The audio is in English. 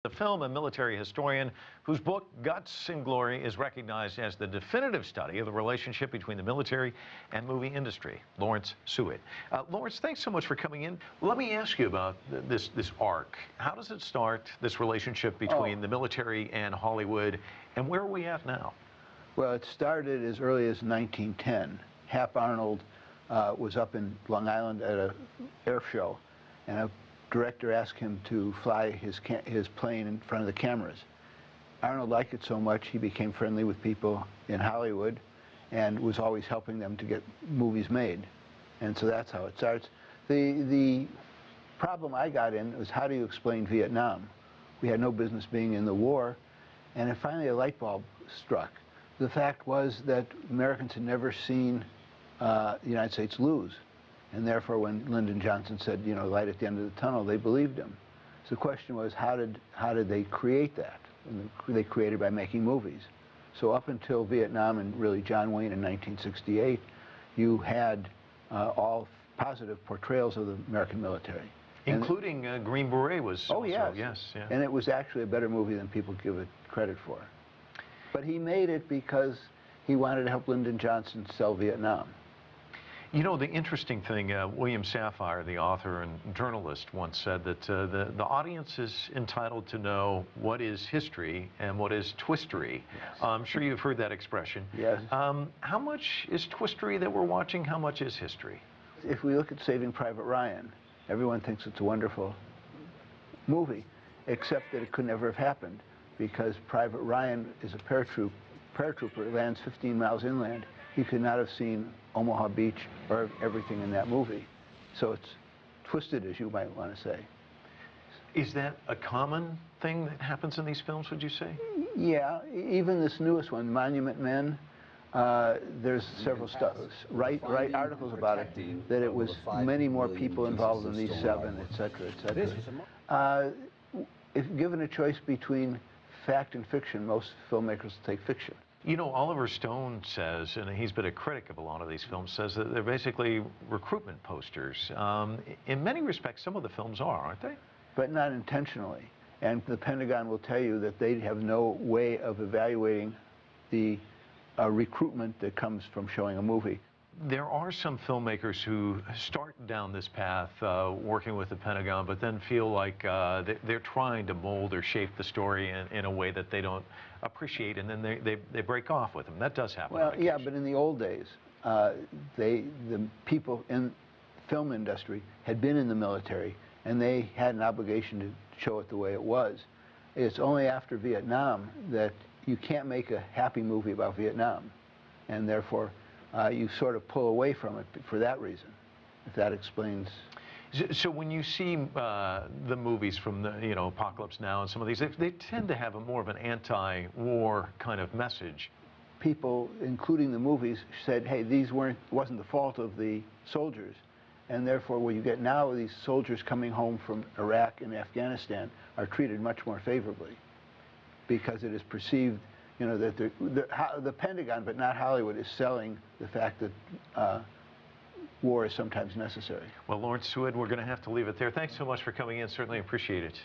The film and military historian whose book, Guts and Glory, is recognized as the definitive study of the relationship between the military and movie industry, Lawrence Suid. Lawrence, thanks so much for coming in. Let me ask you about this arc. How does it start, this relationship between the military and Hollywood, and where are we at now? Well, it started as early as 1910. Hap Arnold was up in Long Island at an air show, and a director asked him to fly his plane in front of the cameras. Arnold liked it so much he became friendly with people in Hollywood and was always helping them to get movies made. And so that's how it starts. The problem I got in was, how do you explain Vietnam? We had no business being in the war, and then finally a light bulb struck. The fact was that Americans had never seen the United States lose. And therefore, when Lyndon Johnson said, you know, light at the end of the tunnel, they believed him. So the question was, how did they create that? And they created by making movies. So up until Vietnam and really John Wayne in 1968, you had all positive portrayals of the American military. Including Green Beret was oh, also, yes. Yeah. And it was actually a better movie than people give it credit for. But he made it because he wanted to help Lyndon Johnson sell Vietnam. You know, the interesting thing, William Safire, the author and journalist, once said that the audience is entitled to know what is history and what is twistery. Yes. I'm sure you've heard that expression. Yes. How much is twistery that we're watching? How much is history? If we look at Saving Private Ryan, everyone thinks it's a wonderful movie, except that it could never have happened, because Private Ryan is a paratrooper, lands 15 miles inland. He could not have seen Omaha Beach or everything in that movie. So it's twisted, as you might want to say. Is that a common thing that happens in these films, would you say? Yeah, even this newest one, Monument Men, there's several write articles about it, that it was many more people involved in these seven, et cetera, et cetera. If given a choice between fact and fiction, most filmmakers take fiction. You know, Oliver Stone says, and he's been a critic of a lot of these films, says that they're basically recruitment posters. In many respects, some of the films are, aren't they? But not intentionally. And the Pentagon will tell you that they have no way of evaluating the recruitment that comes from showing a movie. There are some filmmakers who start down this path working with the Pentagon, but then feel like they're trying to mold or shape the story in a way that they don't appreciate, and then they break off with them. That does happen. Well, yeah, but in the old days, the people in film industry had been in the military, and they had an obligation to show it the way it was. It's only after Vietnam that you can't make a happy movie about Vietnam, and therefore you sort of pull away from it for that reason, if that explains. So when you see the movies from the, you know, Apocalypse Now and some of these, they tend to have more of an anti-war kind of message. People, including the movies, said, hey, these wasn't the fault of the soldiers, and therefore what you get now, these soldiers coming home from Iraq and Afghanistan are treated much more favorably, because it is perceived, you know, that the Pentagon, but not Hollywood, is selling the fact that war is sometimes necessary. Well, Lawrence Suid, we're going to have to leave it there. Thanks so much for coming in. Certainly appreciate it.